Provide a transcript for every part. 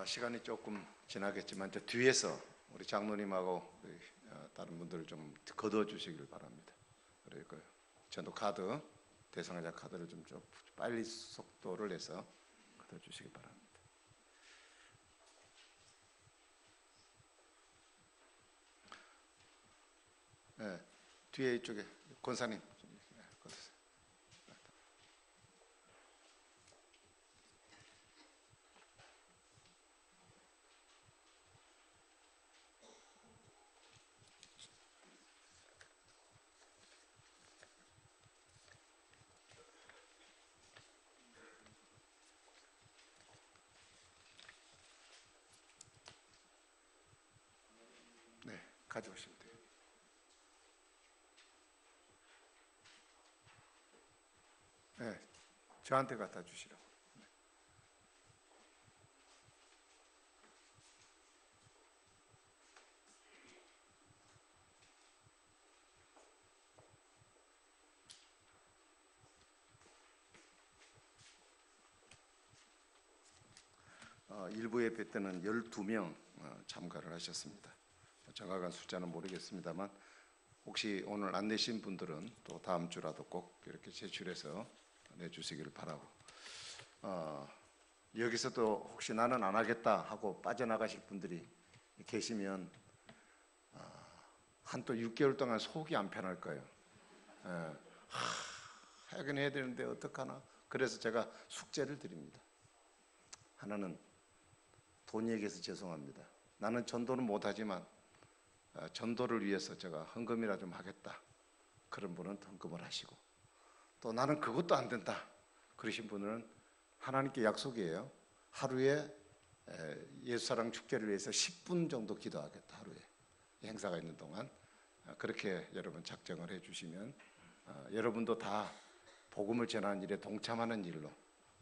시간이 조금 지나겠지만 저 뒤에서 우리 장로님하고 우리 다른 분들을 좀 거둬 주시길 바랍니다. 그리고 전도 카드, 대상자 카드를 좀 빨리 속도를 내서 거둬 주시기 바랍니다. 네, 뒤에 이쪽에 권사님 좀 거두세요. 네, 가져오시면 돼요. 네, 저한테 갖다 주시라고. 일부 예배 때는 12명 참가를 하셨습니다. 정확한 숫자는 모르겠습니다만 혹시 오늘 안 내신 분들은 또 다음 주라도 꼭 이렇게 제출해서 내주시기를 바라고, 여기서도 혹시 나는 안 하겠다 하고 빠져나가실 분들이 계시면 한 또 6개월 동안 속이 안 편할 거예요. 하긴 해야 되는데 어떡하나. 그래서 제가 숙제를 드립니다. 하나는 돈 얘기해서 죄송합니다. 나는 전도는 못하지만 전도를 위해서 제가 헌금이라 좀 하겠다. 그런 분은 헌금을 하시고, 또 나는 그것도 안 된다 그러신 분은 하나님께 약속이에요. 하루에 예수사랑 축제를 위해서 10분 정도 기도하겠다. 하루에 행사가 있는 동안 그렇게 여러분 작정을 해주시면 여러분도 다 복음을 전하는 일에 동참하는 일로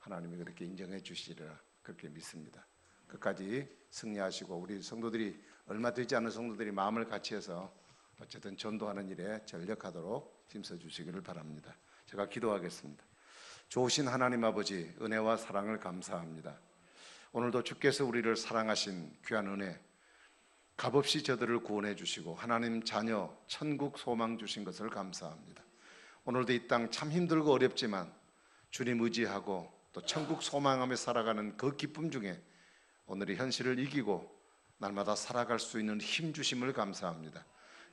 하나님이 그렇게 인정해 주시리라 그렇게 믿습니다. 끝까지 승리하시고 우리 성도들이 얼마 되지 않은 성도들이 마음을 같이해서 어쨌든 전도하는 일에 전력하도록 힘써 주시기를 바랍니다. 제가 기도하겠습니다. 좋으신 하나님 아버지, 은혜와 사랑을 감사합니다. 오늘도 주께서 우리를 사랑하신 귀한 은혜, 값없이 저들을 구원해 주시고 하나님 자녀 천국 소망 주신 것을 감사합니다. 오늘도 이 땅 참 힘들고 어렵지만 주님 의지하고 또 천국 소망하며 살아가는 그 기쁨 중에 오늘의 현실을 이기고 날마다 살아갈 수 있는 힘 주심을 감사합니다.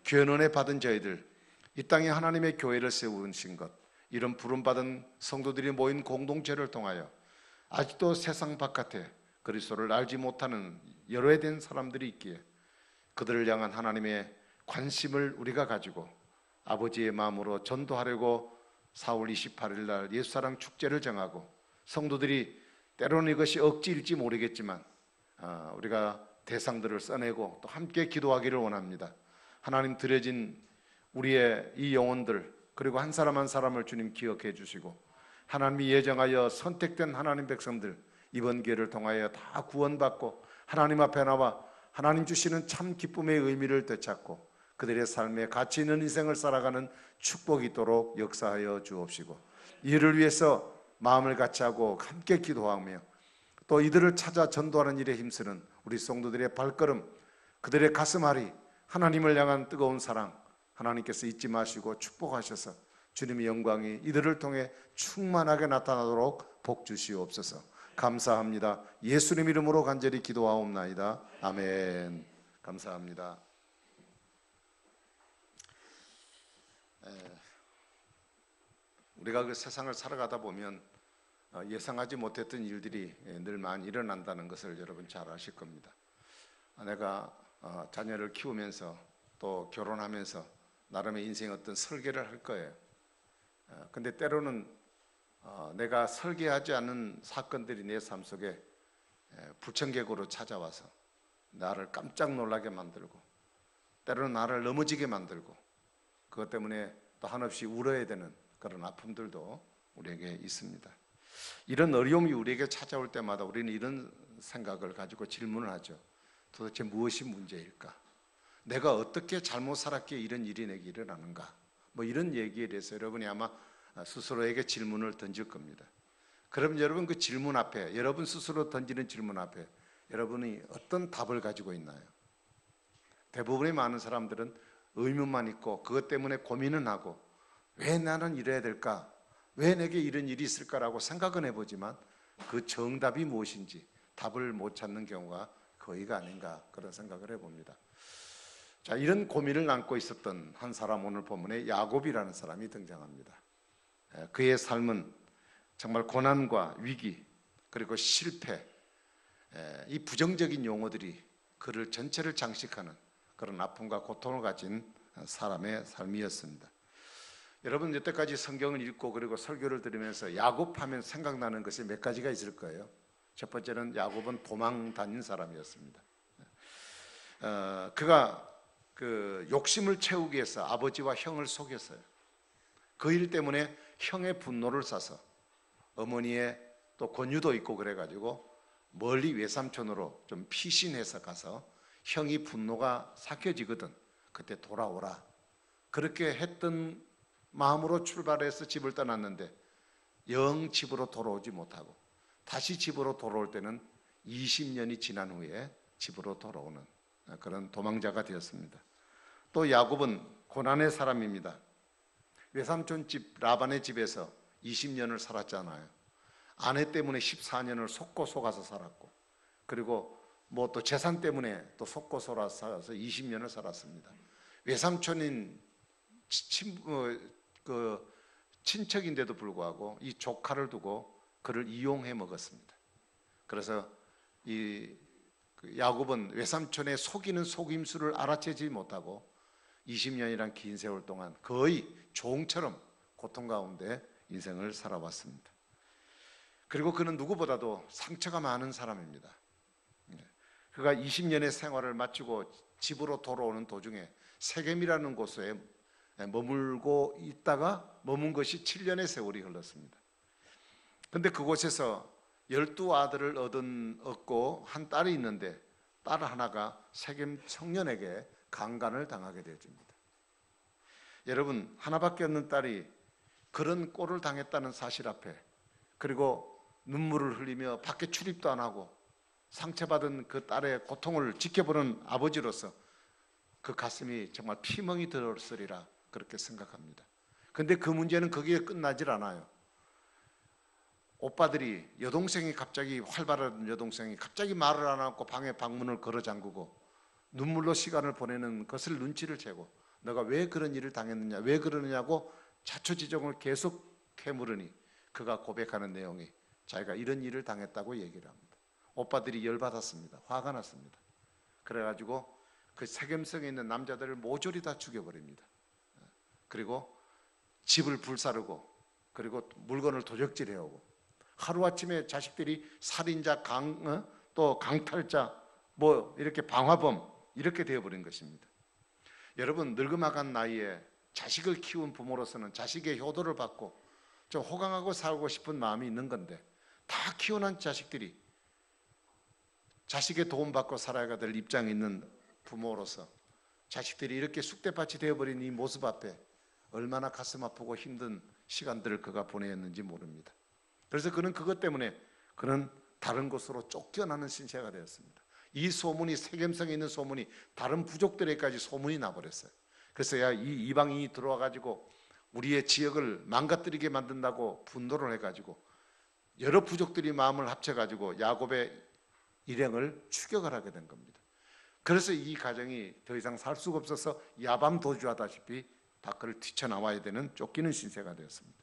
귀한 은혜 받은 저희들, 이 땅에 하나님의 교회를 세우신 것, 이런 부름받은 성도들이 모인 공동체를 통하여 아직도 세상 바깥에 그리스도를 알지 못하는 여러 된 사람들이 있기에 그들을 향한 하나님의 관심을 우리가 가지고 아버지의 마음으로 전도하려고 4월 28일 날 예수사랑 축제를 정하고, 성도들이 때로는 이것이 억지일지 모르겠지만 우리가 대상들을 써내고 또 함께 기도하기를 원합니다. 하나님 드려진 우리의 이 영혼들, 그리고 한 사람 한 사람을 주님 기억해 주시고 하나님이 예정하여 선택된 하나님 백성들 이번 기회를 통하여 다 구원받고 하나님 앞에 나와 하나님 주시는 참 기쁨의 의미를 되찾고 그들의 삶에 가치 있는 인생을 살아가는 축복이 있도록 역사하여 주옵시고, 이를 위해서 마음을 같이하고 함께 기도하며 또 이들을 찾아 전도하는 일에 힘쓰는 우리 성도들의 발걸음, 그들의 가슴앓이, 하나님을 향한 뜨거운 사랑 하나님께서 잊지 마시고 축복하셔서 주님의 영광이 이들을 통해 충만하게 나타나도록 복 주시옵소서. 감사합니다. 예수님 이름으로 간절히 기도하옵나이다. 아멘. 감사합니다. 우리가 그 세상을 살아가다 보면 예상하지 못했던 일들이 늘 많이 일어난다는 것을 여러분 잘 아실 겁니다. 내가 자녀를 키우면서 또 결혼하면서 나름의 인생의 어떤 설계를 할 거예요. 근데 때로는 내가 설계하지 않은 사건들이 내 삶 속에 불청객으로 찾아와서 나를 깜짝 놀라게 만들고 때로는 나를 넘어지게 만들고 그것 때문에 또 한없이 울어야 되는 그런 아픔들도 우리에게 있습니다. 이런 어려움이 우리에게 찾아올 때마다 우리는 이런 생각을 가지고 질문을 하죠. 도대체 무엇이 문제일까? 내가 어떻게 잘못 살았기에 이런 일이 내게 일어나는가? 뭐 이런 얘기에 대해서 여러분이 아마 스스로에게 질문을 던질 겁니다. 그럼 여러분 그 질문 앞에, 여러분 스스로 던지는 질문 앞에 여러분이 어떤 답을 가지고 있나요? 대부분의 많은 사람들은 의문만 있고 그것 때문에 고민은 하고 왜 나는 이래야 될까? 왜 내게 이런 일이 있을까라고 생각은 해보지만 그 정답이 무엇인지 답을 못 찾는 경우가 거의가 아닌가 그런 생각을 해봅니다. 자, 이런 고민을 안고 있었던 한 사람, 오늘 본문에 야곱이라는 사람이 등장합니다. 그의 삶은 정말 고난과 위기 그리고 실패, 이 부정적인 용어들이 그를 전체를 장식하는 그런 아픔과 고통을 가진 사람의 삶이었습니다. 여러분 여태까지 성경을 읽고 그리고 설교를 들으면서 야곱하면 생각나는 것이 몇 가지가 있을 거예요. 첫 번째는 야곱은 도망 다닌 사람이었습니다. 그가 그 욕심을 채우기 위해서 아버지와 형을 속였어요. 그 일 때문에 형의 분노를 사서 어머니의 또 권유도 있고 그래가지고 멀리 외삼촌으로 좀 피신해서 가서 형이 분노가 삭혀지거든 그때 돌아오라 그렇게 했던 마음으로 출발해서 집을 떠났는데 영 집으로 돌아오지 못하고 다시 집으로 돌아올 때는 20년이 지난 후에 집으로 돌아오는 그런 도망자가 되었습니다. 또 야곱은 고난의 사람입니다. 외삼촌 집 라반의 집에서 20년을 살았잖아요. 아내 때문에 14년을 속고 속아서 살았고, 그리고 뭐 또 재산 때문에 또 속고 살아서 20년을 살았습니다. 외삼촌인 친척인데도 불구하고 이 조카를 두고 그를 이용해 먹었습니다. 그래서 이 야곱은 외삼촌의 속이는 속임수를 알아채지 못하고 20년이란 긴 세월 동안 거의 종처럼 고통 가운데 인생을 살아왔습니다. 그리고 그는 누구보다도 상처가 많은 사람입니다. 그가 20년의 생활을 마치고 집으로 돌아오는 도중에 세겜이라는 곳에 머물고 있다가 머문 것이 7년의 세월이 흘렀습니다. 그런데 그곳에서 12아들을 얻고 한 딸이 있는데 딸 하나가 세겜 청년에게 강간을 당하게 되어집니다. 여러분, 하나밖에 없는 딸이 그런 꼴을 당했다는 사실 앞에, 그리고 눈물을 흘리며 밖에 출입도 안 하고 상처받은 그 딸의 고통을 지켜보는 아버지로서 그 가슴이 정말 피멍이 들었으리라 그렇게 생각합니다. 그런데 그 문제는 거기에 끝나질 않아요. 오빠들이, 여동생이 갑자기, 활발한 여동생이 갑자기 말을 안 하고 방에 방문을 걸어 잠그고 눈물로 시간을 보내는 것을 눈치를 채고 너가 왜 그런 일을 당했느냐, 왜 그러느냐고 자초지종을 계속 캐물으니 그가 고백하는 내용이 자기가 이런 일을 당했다고 얘기를 합니다. 오빠들이 열받았습니다. 화가 났습니다. 그래가지고 그 세겜성에 있는 남자들을 모조리 다 죽여버립니다. 그리고 집을 불사르고, 그리고 물건을 도적질해오고, 하루아침에 자식들이 살인자, 또 강탈자, 뭐 이렇게 방화범 이렇게 되어버린 것입니다. 여러분, 늙음아간 나이에 자식을 키운 부모로서는 자식의 효도를 받고 좀 호강하고 살고 싶은 마음이 있는 건데, 다 키워난 자식들이 자식의 도움받고 살아야 될 입장에 있는 부모로서 자식들이 이렇게 쑥대밭이 되어버린 이 모습 앞에 얼마나 가슴 아프고 힘든 시간들을 그가 보냈는지 모릅니다. 그래서 그는 그것 때문에 그는 다른 곳으로 쫓겨나는 신세가 되었습니다. 이 소문이, 세겜성에 있는 소문이 다른 부족들에게까지 소문이 나버렸어요. 그래서 이 이방인이 들어와 가지고 우리의 지역을 망가뜨리게 만든다고 분노를 해가지고 여러 부족들이 마음을 합쳐가지고 야곱의 일행을 추격을 하게 된 겁니다. 그래서 이 가정이 더 이상 살 수가 없어서 야밤도주하다시피 밖을 튀쳐나와야 되는, 쫓기는 신세가 되었습니다.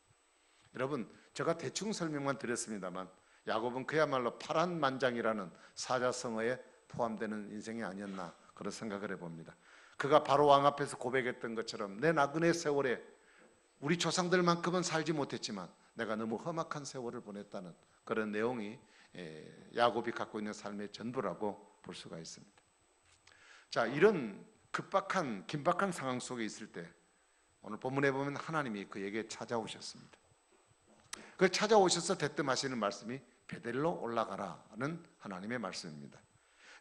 여러분, 제가 대충 설명만 드렸습니다만 야곱은 그야말로 파란만장이라는 사자성어에 포함되는 인생이 아니었나 그런 생각을 해봅니다. 그가 바로 왕 앞에서 고백했던 것처럼 내 나그네 세월에 우리 조상들만큼은 살지 못했지만 내가 너무 험악한 세월을 보냈다는 그런 내용이 야곱이 갖고 있는 삶의 전부라고 볼 수가 있습니다. 자, 이런 긴박한 상황 속에 있을 때 오늘 본문에 보면 하나님이 그에게 찾아오셨습니다. 그 찾아오셔서 대뜸하시는 말씀이 베델로 올라가라는 하나님의 말씀입니다.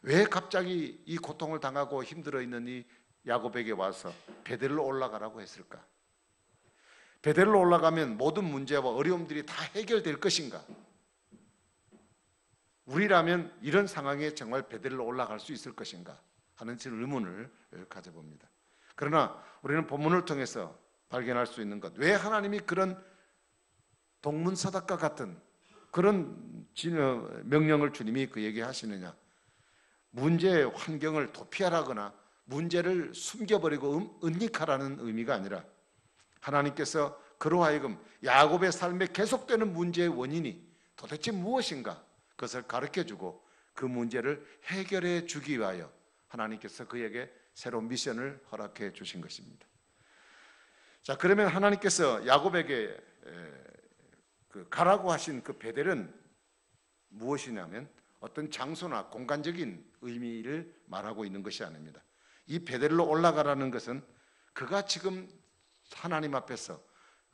왜 갑자기 이 고통을 당하고 힘들어 있는 이 야곱에게 와서 베델로 올라가라고 했을까? 베델로 올라가면 모든 문제와 어려움들이 다 해결될 것인가? 우리라면 이런 상황에 정말 베델로 올라갈 수 있을 것인가 하는 의문을 가져봅니다. 그러나 우리는 본문을 통해서 발견할 수 있는 것, 왜 하나님이 그런 동문서답과 같은 그런 명령을 주님이 그에게 하시느냐? 문제의 환경을 도피하라거나 문제를 숨겨버리고 은닉하라는 의미가 아니라 하나님께서 그로 하여금 야곱의 삶에 계속되는 문제의 원인이 도대체 무엇인가 그것을 가르쳐주고 그 문제를 해결해 주기 위하여 하나님께서 그에게 새로운 미션을 허락해 주신 것입니다. 자, 그러면 하나님께서 야곱에게 가라고 하신 그 베델은 무엇이냐면 어떤 장소나 공간적인 의미를 말하고 있는 것이 아닙니다. 이 베델로 올라가라는 것은 그가 지금 하나님 앞에서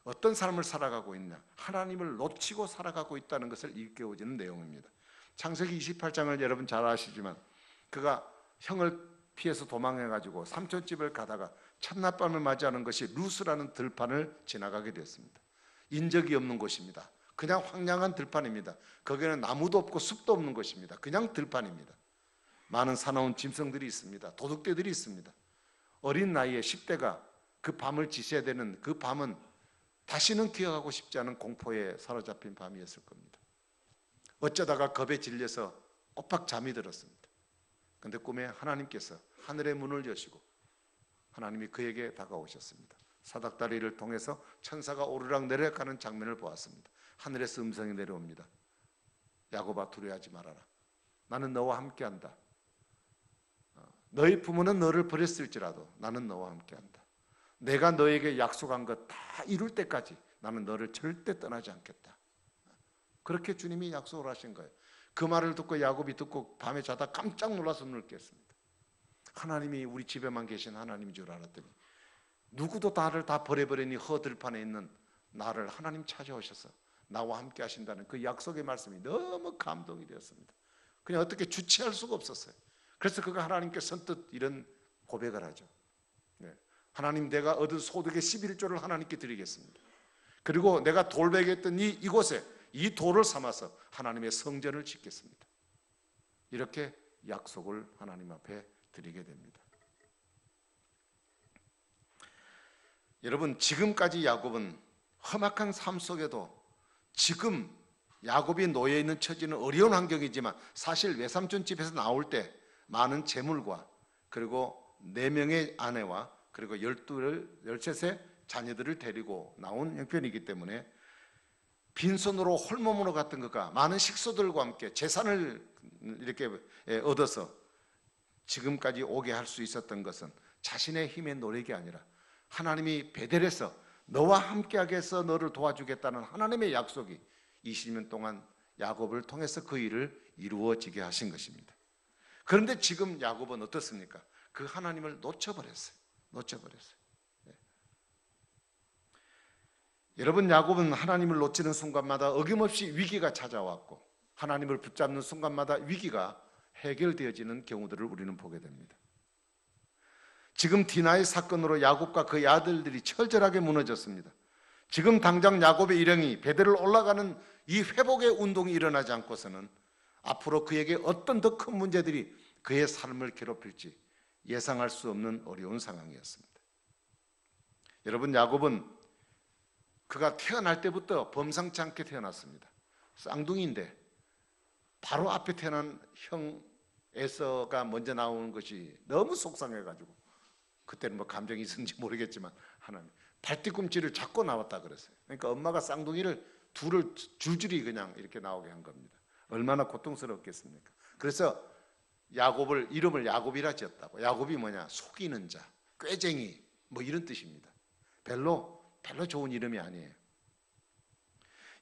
어떤 삶을 살아가고 있냐, 하나님을 놓치고 살아가고 있다는 것을 일깨워주는 내용입니다. 창세기 28장을 여러분 잘 아시지만 그가 형을 피해서 도망해가지고 삼촌집을 가다가 첫낮밤을 맞이하는 것이 루스라는 들판을 지나가게 되었습니다. 인적이 없는 곳입니다. 그냥 황량한 들판입니다. 거기는 나무도 없고 숲도 없는 곳입니다. 그냥 들판입니다. 많은 사나운 짐승들이 있습니다. 도둑새들이 있습니다. 어린 나이에 10대가 그 밤을 지새야 되는 그 밤은 다시는 기억하고 싶지 않은 공포에 사로잡힌 밤이었을 겁니다. 어쩌다가 겁에 질려서 꼬박 잠이 들었습니다. 그런데 꿈에 하나님께서 하늘의 문을 여시고 하나님이 그에게 다가오셨습니다. 사닥다리를 통해서 천사가 오르락 내려가는 장면을 보았습니다. 하늘에서 음성이 내려옵니다. 야곱아, 두려워하지 말아라. 나는 너와 함께한다. 너희 부모는 너를 버렸을지라도 나는 너와 함께한다. 내가 너에게 약속한 것 다 이룰 때까지 나는 너를 절대 떠나지 않겠다. 그렇게 주님이 약속을 하신 거예요. 그 말을 듣고 야곱이 듣고 밤에 자다 깜짝 놀라서 눈을 깼습니다. 하나님이 우리 집에만 계신 하나님인 줄 알았더니 누구도 나를 다 버려버리니 허들판에 있는 나를 하나님 찾아오셔서 나와 함께 하신다는 그 약속의 말씀이 너무 감동이 되었습니다. 그냥 어떻게 주체할 수가 없었어요. 그래서 그가 하나님께 선뜻 이런 고백을 하죠. 하나님, 내가 얻은 소득의 11조를 하나님께 드리겠습니다. 그리고 내가 돌베개했던 이곳에 이 돌을 삼아서 하나님의 성전을 짓겠습니다. 이렇게 약속을 하나님 앞에 드리게 됩니다. 여러분, 지금까지 야곱은 험악한 삶 속에도 지금 야곱이 놓여 있는 처지는 어려운 환경이지만 사실 외삼촌 집에서 나올 때 많은 재물과 그리고 4명의 아내와 그리고 13의 자녀들을 데리고 나온 형편이기 때문에 빈손으로 홀몸으로 갔던 것과 많은 식소들과 함께 재산을 이렇게 얻어서 지금까지 오게 할 수 있었던 것은 자신의 힘의 노력이 아니라 하나님이 베델에서 너와 함께하게 해서 너를 도와주겠다는 하나님의 약속이 20년 동안 야곱을 통해서 그 일을 이루어지게 하신 것입니다. 그런데 지금 야곱은 어떻습니까? 그 하나님을 놓쳐버렸어요. 여러분, 야곱은 하나님을 놓치는 순간마다 어김없이 위기가 찾아왔고 하나님을 붙잡는 순간마다 위기가 해결되어지는 경우들을 우리는 보게 됩니다. 지금 디나의 사건으로 야곱과 그의 아들들이 철저하게 무너졌습니다. 지금 당장 야곱의 일행이 베델을 올라가는 이 회복의 운동이 일어나지 않고서는 앞으로 그에게 어떤 더 큰 문제들이 그의 삶을 괴롭힐지 예상할 수 없는 어려운 상황이었습니다. 여러분, 야곱은 그가 태어날 때부터 범상치 않게 태어났습니다. 쌍둥이인데 바로 앞에 태어난 형 에서가 먼저 나오는 것이 너무 속상해가지고 그때는 뭐 감정이 있었는지 모르겠지만 하나님 발뒤꿈치를 잡고 나왔다 그랬어요. 그러니까 엄마가 쌍둥이를 둘을 줄줄이 그냥 이렇게 나오게 한 겁니다. 얼마나 고통스럽겠습니까? 그래서 야곱을 이름을 야곱이라 지었다고. 야곱이 뭐냐? 속이는 자, 꾀쟁이 뭐 이런 뜻입니다. 별로 좋은 이름이 아니에요.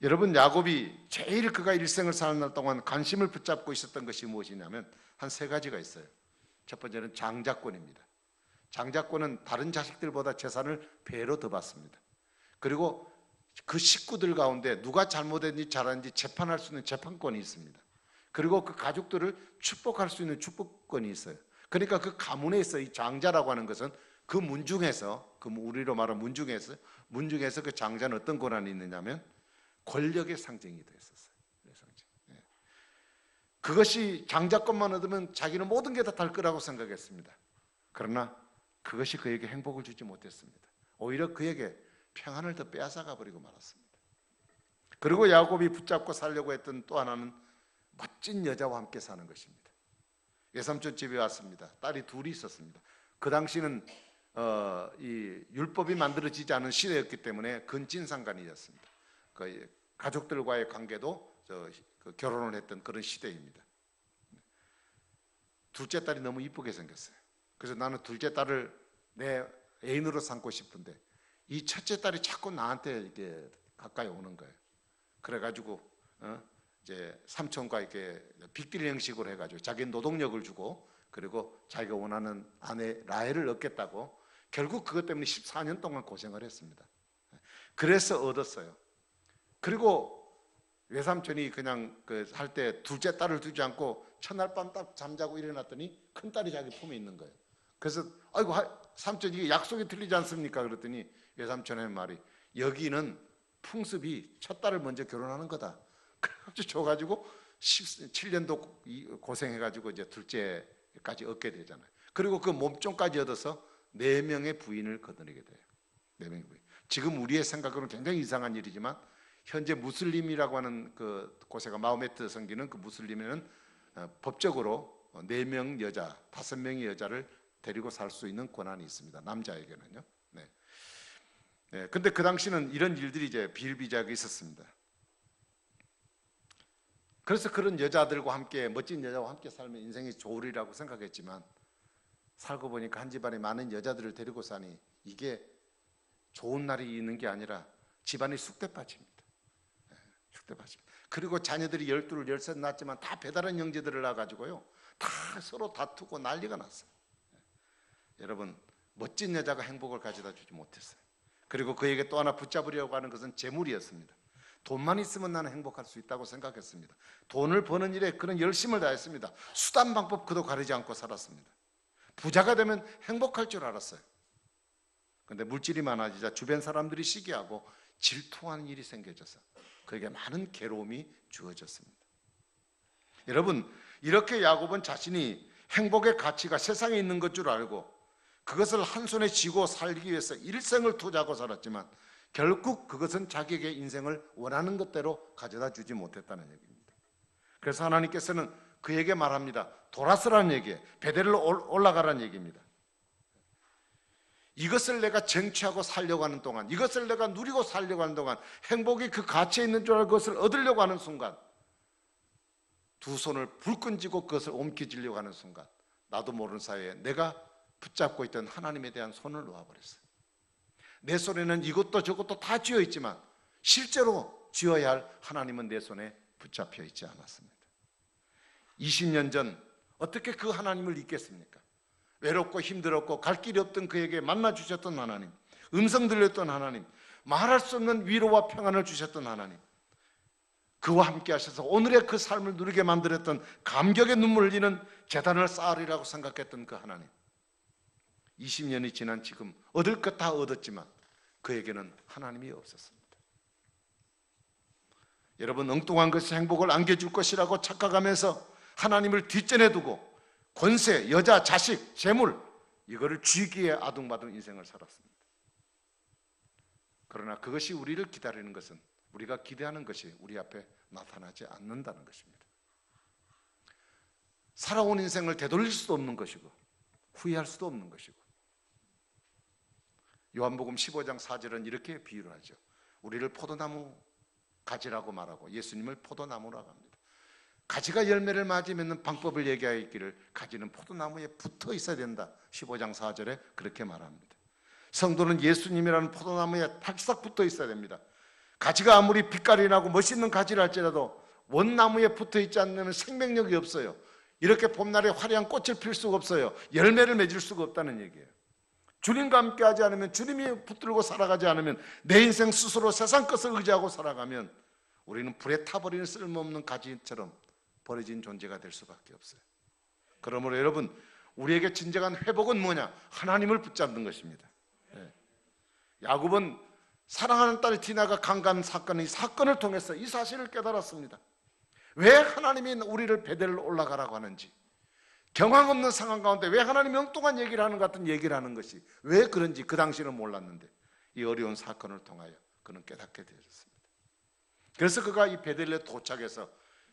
여러분, 야곱이 제일 그가 일생을 사는 날 동안 관심을 붙잡고 있었던 것이 무엇이냐면 한 3가지가 있어요. 첫 번째는 장자권입니다. 장자권은 다른 자식들보다 재산을 배로 더 받습니다. 그리고 그 식구들 가운데 누가 잘못했는지 잘했는지 재판할 수 있는 재판권이 있습니다. 그리고 그 가족들을 축복할 수 있는 축복권이 있어요. 그러니까 그 가문에 있어 이 장자라고 하는 것은 그 문중에서, 그 우리로 말하는 문중에서 그 장자는 어떤 권한이 있느냐면 권력의 상징이 되었었어요. 그것이 장자권만 얻으면 자기는 모든 게 다 달 거라고 생각했습니다. 그러나 그것이 그에게 행복을 주지 못했습니다. 오히려 그에게 평안을 더 빼앗아가 버리고 말았습니다. 그리고 야곱이 붙잡고 살려고 했던 또 하나는 멋진 여자와 함께 사는 것입니다. 외삼촌 집에 왔습니다. 딸이 둘이 있었습니다. 그 당시는 이 율법이 만들어지지 않은 시대였기 때문에 근친상간이었습니다. 그 가족들과의 관계도 그 결혼을 했던 그런 시대입니다. 둘째 딸이 너무 이쁘게 생겼어요. 그래서 나는 둘째 딸을 내 애인으로 삼고 싶은데 이 첫째 딸이 자꾸 나한테 이렇게 가까이 오는 거예요. 그래가지고 이제 삼촌과 이렇게 빅딜 형식으로 해가지고 자기 노동력을 주고 그리고 자기가 원하는 아내 라헬을 얻겠다고 결국 그것 때문에 14년 동안 고생을 했습니다. 그래서 얻었어요. 그리고 외삼촌이 그냥 할 때 둘째 딸을 두지 않고 첫날 밤 딱 잠자고 일어났더니 큰 딸이 자기 품에 있는 거예요. 그래서 아이고 삼촌 이게 약속이 틀리지 않습니까? 그랬더니 외삼촌의 말이 여기는 풍습이 첫 딸을 먼저 결혼하는 거다. 그래가지고 줘가지고 7년도 고생해가지고 이제 둘째까지 얻게 되잖아요. 그리고 그 몸종까지 얻어서 4명의 부인을 거느리게 돼요. 4명의 부인. 지금 우리의 생각으로는 굉장히 이상한 일이지만 현재 무슬림이라고 하는 그 고세가 마호메트 성기는 그 무슬림에는 법적으로 4명 여자, 5명의 여자를 데리고 살 수 있는 권한이 있습니다. 남자에게는요. 네. 네. 근데 그 당시는 이런 일들이 이제 비일비재하게 있었습니다. 그래서 그런 여자들과 함께, 멋진 여자와 함께 살면 인생이 좋으리라고 생각했지만 살고 보니까 한 집안에 많은 여자들을 데리고 사니 이게 좋은 날이 있는 게 아니라 집안이 쑥대밭입니다. 네, 쑥대밭입니다. 그리고 자녀들이 12, 13 낳았지만 다 배다른 형제들을 낳아가지고요, 다 서로 다투고 난리가 났어요. 네. 여러분, 멋진 여자가 행복을 가져다 주지 못했어요. 그리고 그에게 또 하나 붙잡으려고 하는 것은 재물이었습니다. 돈만 있으면 나는 행복할 수 있다고 생각했습니다. 돈을 버는 일에 그런 열심을 다했습니다. 수단 방법 그도 가리지 않고 살았습니다. 부자가 되면 행복할 줄 알았어요. 그런데 물질이 많아지자 주변 사람들이 시기하고 질투하는 일이 생겨져서 그에게 많은 괴로움이 주어졌습니다. 여러분, 이렇게 야곱은 자신이 행복의 가치가 세상에 있는 것 줄 알고 그것을 한 손에 쥐고 살기 위해서 일생을 투자하고 살았지만 결국 그것은 자기에게 인생을 원하는 것대로 가져다 주지 못했다는 얘기입니다. 그래서 하나님께서는 그에게 말합니다. 돌아서라는 얘기예요. 베델로 올라가라는 얘기입니다. 이것을 내가 쟁취하고 살려고 하는 동안, 이것을 내가 누리고 살려고 하는 동안, 행복이 그 가치에 있는 줄 알고 그것을 얻으려고 하는 순간, 두 손을 불끈 쥐고 그것을 옮겨지려고 하는 순간, 나도 모르는 사이에 내가 붙잡고 있던 하나님에 대한 손을 놓아버렸어요. 내 손에는 이것도 저것도 다 쥐어 있지만 실제로 쥐어야 할 하나님은 내 손에 붙잡혀 있지 않았습니다. 20년 전 어떻게 그 하나님을 잊겠습니까? 외롭고 힘들었고 갈 길이 없던 그에게 만나 주셨던 하나님, 음성 들렸던 하나님, 말할 수 없는 위로와 평안을 주셨던 하나님, 그와 함께 하셔서 오늘의 그 삶을 누리게 만들었던 감격의 눈물 흘리는 재단을 쌓으리라고 생각했던 그 하나님, 20년이 지난 지금 얻을 것 다 얻었지만 그에게는 하나님이 없었습니다. 여러분, 엉뚱한 것이 행복을 안겨줄 것이라고 착각하면서 하나님을 뒷전에 두고 권세, 여자, 자식, 재물, 이거를 쥐기에 아둥바둥 인생을 살았습니다. 그러나 그것이 우리를 기다리는 것은, 우리가 기대하는 것이 우리 앞에 나타나지 않는다는 것입니다. 살아온 인생을 되돌릴 수도 없는 것이고 후회할 수도 없는 것이고, 요한복음 15장 4절은 이렇게 비유를 하죠. 우리를 포도나무 가지라고 말하고 예수님을 포도나무라고 합니다. 가지가 열매를 맞이 맺는 방법을 얘기하였기를 가지는 포도나무에 붙어 있어야 된다. 15장 4절에 그렇게 말합니다. 성도는 예수님이라는 포도나무에 탈싹 붙어 있어야 됩니다. 가지가 아무리 빛깔이 나고 멋있는 가지를 할지라도 원나무에 붙어 있지 않으면 생명력이 없어요. 이렇게 봄날에 화려한 꽃을 필 수가 없어요. 열매를 맺을 수가 없다는 얘기예요. 주님과 함께 하지 않으면, 주님이 붙들고 살아가지 않으면, 내 인생 스스로 세상 것을 의지하고 살아가면 우리는 불에 타버리는 쓸모없는 가지처럼 버려진 존재가 될 수밖에 없어요. 그러므로 여러분, 우리에게 진정한 회복은 뭐냐? 하나님을 붙잡는 것입니다. 네. 야곱은 사랑하는 딸 디나가 강간 사건의 사건을 통해서 이 사실을 깨달았습니다. 왜 하나님이 우리를 베델로 올라가라고 하는지, 경황 없는 상황 가운데 왜 하나님이 엉뚱한 얘기를 하는 것 같은 얘기를 하는 것이 왜 그런지 그 당시는 몰랐는데 이 어려운 사건을 통하여 그는 깨닫게 되었습니다. 그래서 그가 이 베델에 도착해서,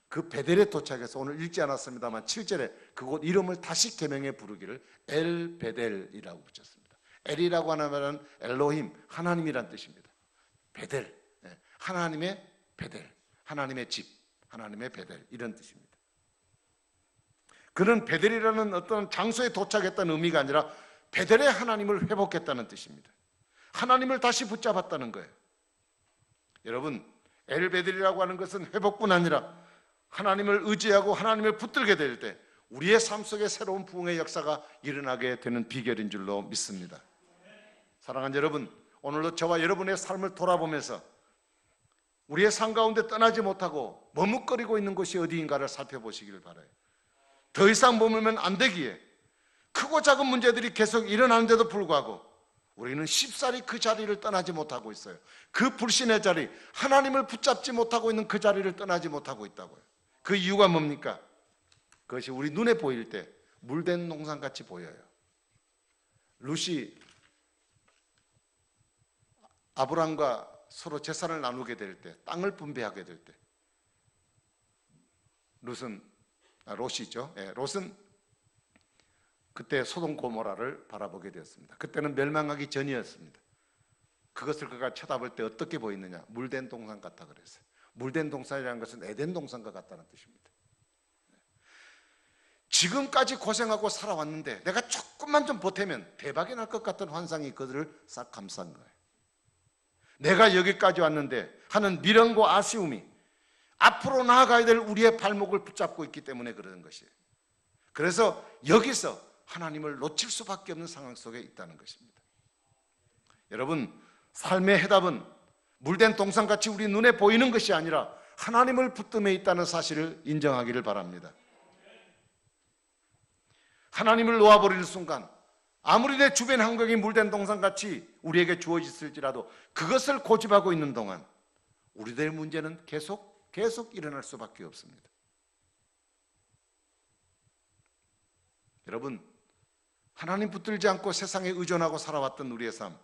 그 베델에 도착해서 오늘 읽지 않았습니다만 7절에 그곳 이름을 다시 계명해 부르기를 엘 베델이라고 붙였습니다. 엘이라고 하는 말은 엘로힘, 하나님이란 뜻입니다. 베델, 하나님의 베델, 하나님의 집, 하나님의 베델, 이런 뜻입니다. 그는 베델이라는 어떤 장소에 도착했다는 의미가 아니라 베델의 하나님을 회복했다는 뜻입니다. 하나님을 다시 붙잡았다는 거예요. 여러분, 엘베델이라고 하는 것은 회복뿐 아니라 하나님을 의지하고 하나님을 붙들게 될 때 우리의 삶 속에 새로운 부흥의 역사가 일어나게 되는 비결인 줄로 믿습니다. 사랑하는 여러분, 오늘도 저와 여러분의 삶을 돌아보면서 우리의 삶 가운데 떠나지 못하고 머뭇거리고 있는 곳이 어디인가를 살펴보시길 바라요. 더 이상 머물면 안 되기에 크고 작은 문제들이 계속 일어나는데도 불구하고 우리는 쉽사리 그 자리를 떠나지 못하고 있어요. 그 불신의 자리, 하나님을 붙잡지 못하고 있는 그 자리를 떠나지 못하고 있다고요. 그 이유가 뭡니까? 그것이 우리 눈에 보일 때 물된 농산같이 보여요. 룻이 아브람과 서로 재산을 나누게 될 때, 땅을 분배하게 될 때, 롯이죠. 롯은 그때 소돔 고모라를 바라보게 되었습니다. 그때는 멸망하기 전이었습니다. 그것을 그가 쳐다볼 때 어떻게 보이느냐? 물된 동산 같다 그랬어요. 물된 동산이라는 것은 에덴 동산과 같다는 뜻입니다. 지금까지 고생하고 살아왔는데 내가 조금만 좀 보태면 대박이 날 것 같은 환상이 그들을 싹 감싼 거예요. 내가 여기까지 왔는데 하는 미련과 아쉬움이 앞으로 나아가야 될 우리의 발목을 붙잡고 있기 때문에 그러는 것이에요. 그래서 여기서 하나님을 놓칠 수밖에 없는 상황 속에 있다는 것입니다. 여러분, 삶의 해답은 물된 동산같이 우리 눈에 보이는 것이 아니라 하나님을 붙듦에 있다는 사실을 인정하기를 바랍니다. 하나님을 놓아버리는 순간 아무리 내 주변 환경이 물된 동산같이 우리에게 주어졌을지라도 그것을 고집하고 있는 동안 우리들의 문제는 계속 일어날 수밖에 없습니다. 여러분, 하나님 붙들지 않고 세상에 의존하고 살아왔던 우리의 삶,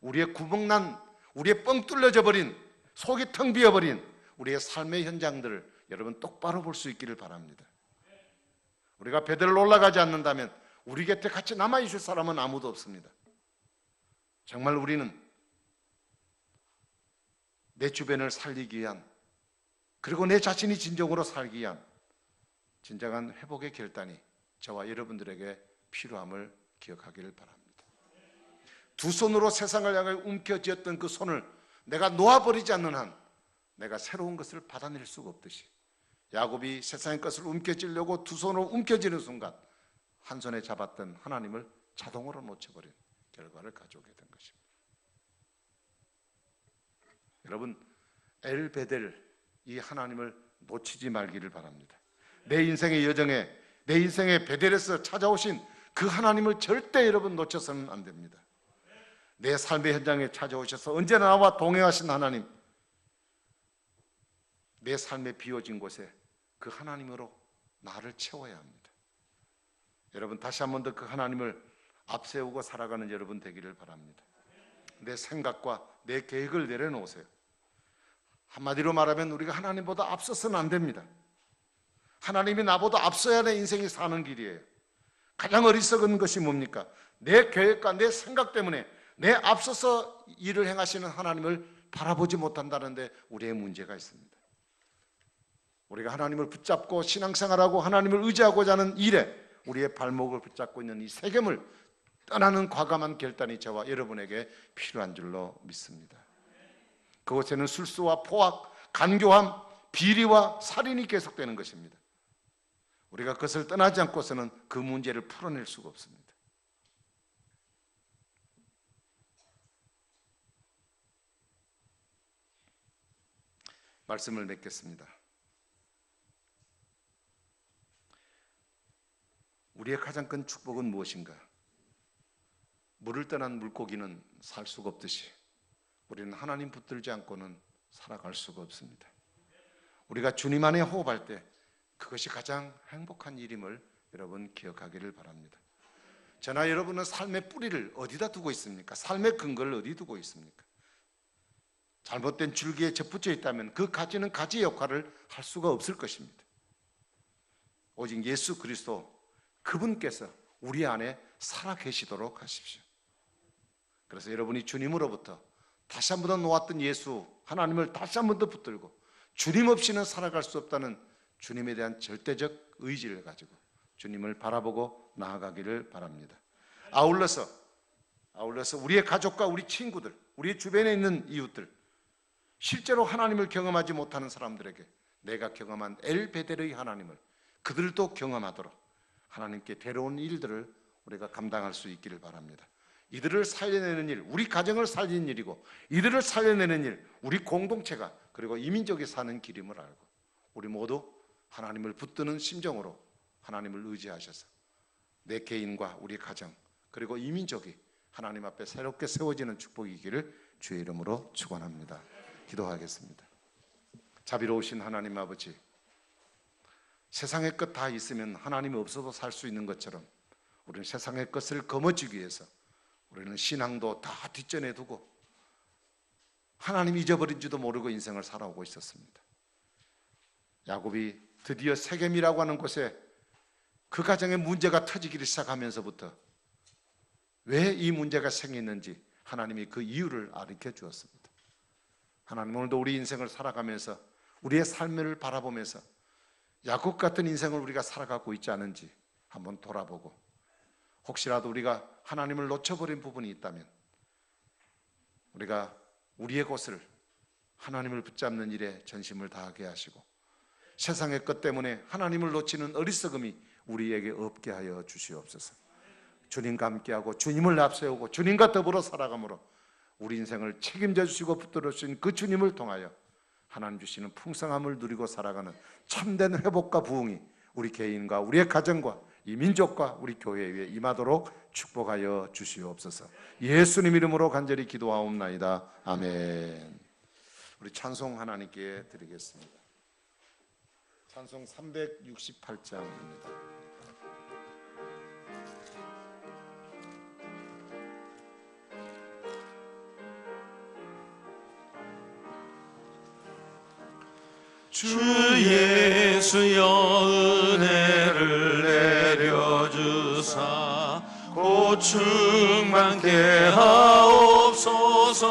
우리의 구멍난, 우리의 뻥 뚫려져 버린, 속이 텅 비어버린 우리의 삶의 현장들을 여러분 똑바로 볼 수 있기를 바랍니다. 우리가 베델을 올라가지 않는다면 우리 곁에 같이 남아있을 사람은 아무도 없습니다. 정말 우리는 내 주변을 살리기 위한, 그리고 내 자신이 진정으로 살기 위한 진정한 회복의 결단이 저와 여러분들에게 필요함을 기억하기를 바랍니다. 두 손으로 세상을 향해 움켜쥐었던 그 손을 내가 놓아버리지 않는 한 내가 새로운 것을 받아낼 수가 없듯이 야곱이 세상의 것을 움켜쥐려고 두 손으로 움켜쥐는 순간 한 손에 잡았던 하나님을 자동으로 놓쳐버린 결과를 가져오게 된 것입니다. 여러분, 엘베델, 이 하나님을 놓치지 말기를 바랍니다. 내 인생의 여정에, 내 인생의 베델에서 찾아오신 그 하나님을 절대 여러분 놓쳐서는 안 됩니다. 내 삶의 현장에 찾아오셔서 언제나 나와 동행하신 하나님, 내 삶에 비워진 곳에 그 하나님으로 나를 채워야 합니다. 여러분, 다시 한 번 더 그 하나님을 앞세우고 살아가는 여러분 되기를 바랍니다. 내 생각과 내 계획을 내려놓으세요. 한마디로 말하면 우리가 하나님보다 앞서서는 안 됩니다. 하나님이 나보다 앞서야 내 인생이 사는 길이에요. 가장 어리석은 것이 뭡니까? 내 계획과 내 생각 때문에 내 앞서서 일을 행하시는 하나님을 바라보지 못한다는데 우리의 문제가 있습니다. 우리가 하나님을 붙잡고 신앙생활하고 하나님을 의지하고자 하는 일에 우리의 발목을 붙잡고 있는 이 세겜을 떠나는 과감한 결단이 저와 여러분에게 필요한 줄로 믿습니다. 그곳에는 술수와 포악, 간교함, 비리와 살인이 계속되는 것입니다. 우리가 그것을 떠나지 않고서는 그 문제를 풀어낼 수가 없습니다. 말씀을 맺겠습니다. 우리의 가장 큰 축복은 무엇인가? 물을 떠난 물고기는 살 수가 없듯이 우리는 하나님 붙들지 않고는 살아갈 수가 없습니다. 우리가 주님 안에 호흡할 때 그것이 가장 행복한 일임을 여러분 기억하기를 바랍니다. 저나 여러분은 삶의 뿌리를 어디다 두고 있습니까? 삶의 근거를 어디 두고 있습니까? 잘못된 줄기에 접붙여 있다면 그 가지는 가지의 역할을 할 수가 없을 것입니다. 오직 예수 그리스도 그분께서 우리 안에 살아 계시도록 하십시오. 그래서 여러분이 주님으로부터 다시 한 번 더 놓았던 예수 하나님을 다시 한 번 더 붙들고 주님 없이는 살아갈 수 없다는 주님에 대한 절대적 의지를 가지고 주님을 바라보고 나아가기를 바랍니다. 아울러서 우리의 가족과 우리 친구들, 우리 주변에 있는 이웃들, 실제로 하나님을 경험하지 못하는 사람들에게 내가 경험한 엘베델의 하나님을 그들도 경험하도록 하나님께 데려온 일들을 우리가 감당할 수 있기를 바랍니다. 이들을 살려내는 일, 우리 가정을 살리는 일이고 이들을 살려내는 일, 우리 공동체가 그리고 이민족이 사는 길임을 알고 우리 모두 하나님을 붙드는 심정으로 하나님을 의지하셔서 내 개인과 우리 가정 그리고 이민족이 하나님 앞에 새롭게 세워지는 축복이기를 주의 이름으로 축원합니다. 기도하겠습니다. 자비로우신 하나님 아버지, 세상의 것 다 있으면 하나님이 없어도 살 수 있는 것처럼 우리는 세상의 것을 거머쥐기 위해서 우리는 신앙도 다 뒷전에 두고 하나님 잊어버린지도 모르고 인생을 살아오고 있었습니다. 야곱이 드디어 세겜이라고 하는 곳에 그 가정에 문제가 터지기 시작하면서부터 왜 이 문제가 생겼는지 하나님이 그 이유를 가르쳐 주었습니다. 하나님, 오늘도 우리 인생을 살아가면서 우리의 삶을 바라보면서 야곱 같은 인생을 우리가 살아가고 있지 않은지 한번 돌아보고, 혹시라도 우리가 하나님을 놓쳐버린 부분이 있다면 우리가 우리의 곳을 하나님을 붙잡는 일에 전심을 다하게 하시고, 세상의 것 때문에 하나님을 놓치는 어리석음이 우리에게 없게 하여 주시옵소서. 주님과 함께하고 주님을 앞세우고 주님과 더불어 살아감으로 우리 인생을 책임져 주시고 붙들어 주신 그 주님을 통하여 하나님 주시는 풍성함을 누리고 살아가는 참된 회복과 부흥이 우리 개인과 우리의 가정과 이 민족과 우리 교회에 임하도록 축복하여 주시옵소서. 예수님 이름으로 간절히 기도하옵나이다. 아멘. 우리 찬송 하나님께 드리겠습니다. 찬송 368장입니다. 주 예수여 은혜를 내려주사 고충 많게 하옵소서.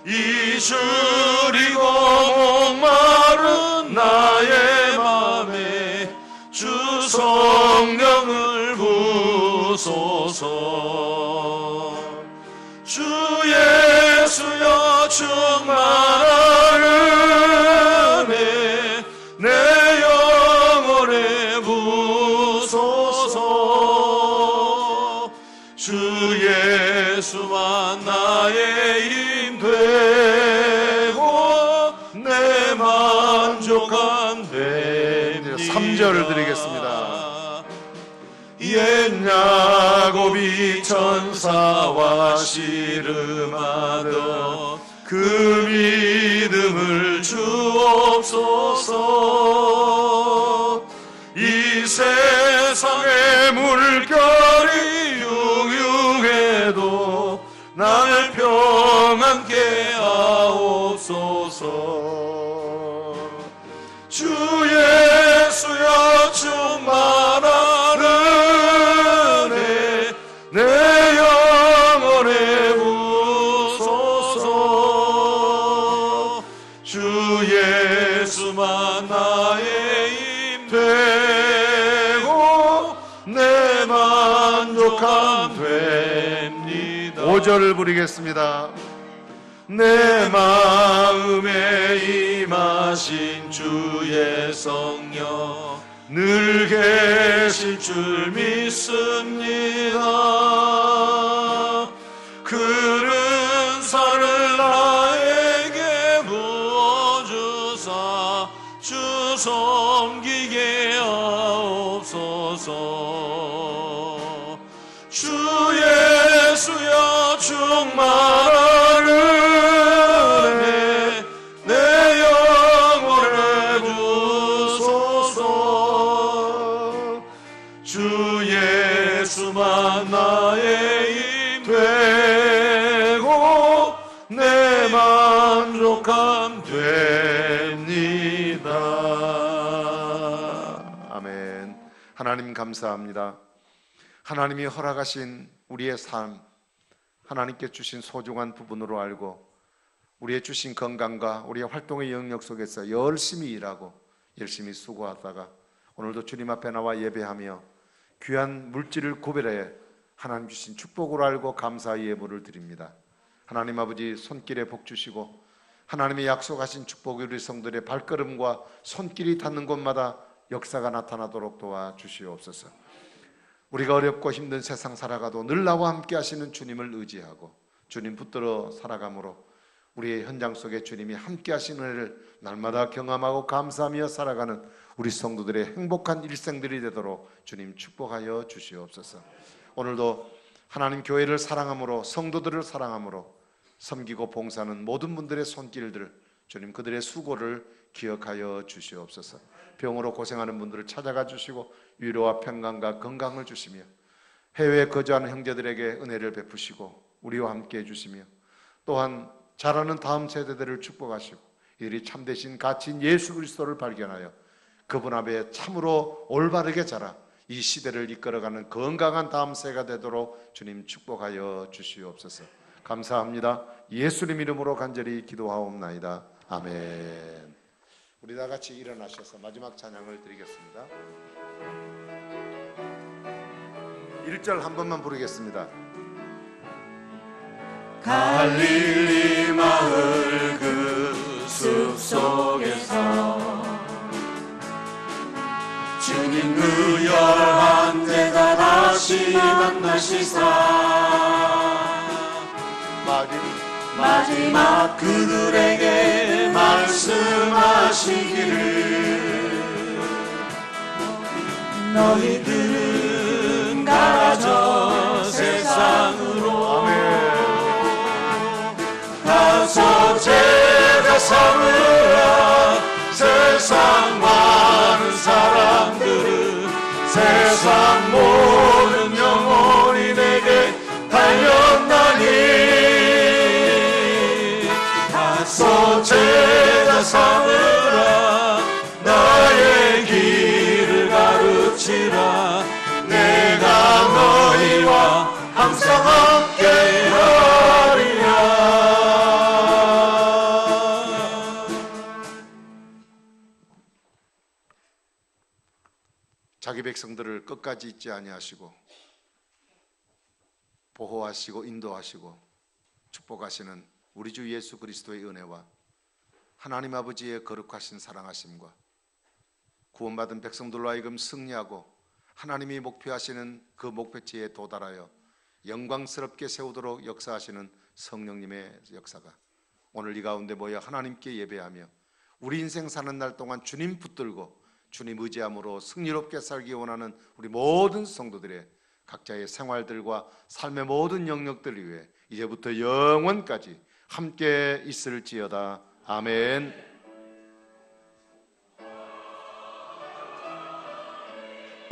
이주리고 목마른 나의 맘에 주 성령을 부소서. 주 예수여 충만한 내 영혼에 부소서. 주 예수만 나의 힘 되고 내 만족함 됩니다. 3절 드리겠습니다. 옛 야곱이 천사와 씨름하던 그 믿음을 주옵소서. 이 세상의 물결이 융융해도 날 평안케 하옵소서. 주 예수여 충만한 은혜 내 영혼에 부소서. 주 예수만 나의 힘 되고 내 만족함 됩니다. 5절 부르겠습니다. 내 마음에 임하신 주의 성령 늘 계실 줄 믿습니다. 그는 산을 나에게 부어주사 주 섬기게 하옵소서. 주 예수여 충만한 은혜 내 영혼에 부소서. 주 예수만 나의 힘 되고 내 만족함 됩니다. 아멘. 하나님 감사합니다. 하나님이 허락하신 우리의 삶, 하나님께 주신 소중한 부분으로 알고 우리의 주신 건강과 우리의 활동의 영역 속에서 열심히 일하고 열심히 수고하다가 오늘도 주님 앞에 나와 예배하며 귀한 물질을 구별해 하나님 주신 축복으로 알고 감사의 예물을 드립니다. 하나님 아버지 손길에 복 주시고 하나님의 약속하신 축복이 우리 성들의 발걸음과 손길이 닿는 곳마다 역사가 나타나도록 도와주시옵소서. 우리가 어렵고 힘든 세상 살아가도 늘 나와 함께 하시는 주님을 의지하고 주님 붙들어 살아가므로 우리의 현장 속에 주님이 함께 하시는 은혜를 날마다 경험하고 감사하며 살아가는 우리 성도들의 행복한 일생들이 되도록 주님 축복하여 주시옵소서. 오늘도 하나님 교회를 사랑함으로, 성도들을 사랑함으로 섬기고 봉사하는 모든 분들의 손길들, 주님 그들의 수고를 기억하여 주시옵소서. 병으로 고생하는 분들을 찾아가 주시고 위로와 평강과 건강을 주시며, 해외에 거주하는 형제들에게 은혜를 베푸시고 우리와 함께 해주시며, 또한 자라는 다음 세대들을 축복하시고 이들이 참되신 가치인 예수 그리스도를 발견하여 그분 앞에 참으로 올바르게 자라 이 시대를 이끌어가는 건강한 다음 세가 되도록 주님 축복하여 주시옵소서. 감사합니다. 예수님 이름으로 간절히 기도하옵나이다. 아멘. 우리 다 같이 일어나셔서 마지막 찬양을 드리겠습니다. 1절 한 번만 부르겠습니다. 갈릴리 마을 그 숲속에서 주님 그 열한 제자 다시 만나시사 마지막 그들에게 말씀하시기를 너희들은 가라져 세상으로 가서 제자 삼으라. 세상 많은 사람들은 세상 모든 영혼이 내게 달렸나니 가서 제자 삼으라. 나의 길을 가르치라. 내가 너희와 항상 함께 하리라. 자기 백성들을 끝까지 잊지 아니하시고 보호하시고 인도하시고 축복하시는 우리 주 예수 그리스도의 은혜와 하나님 아버지의 거룩하신 사랑하심과 구원받은 백성들로 하여금 승리하고 하나님이 목표하시는 그 목표지에 도달하여 영광스럽게 세우도록 역사하시는 성령님의 역사가 오늘 이 가운데 모여 하나님께 예배하며 우리 인생 사는 날 동안 주님 붙들고 주님 의지함으로 승리롭게 살기 원하는 우리 모든 성도들의 각자의 생활들과 삶의 모든 영역들 위해 이제부터 영원까지 함께 있을지어다. 아멘.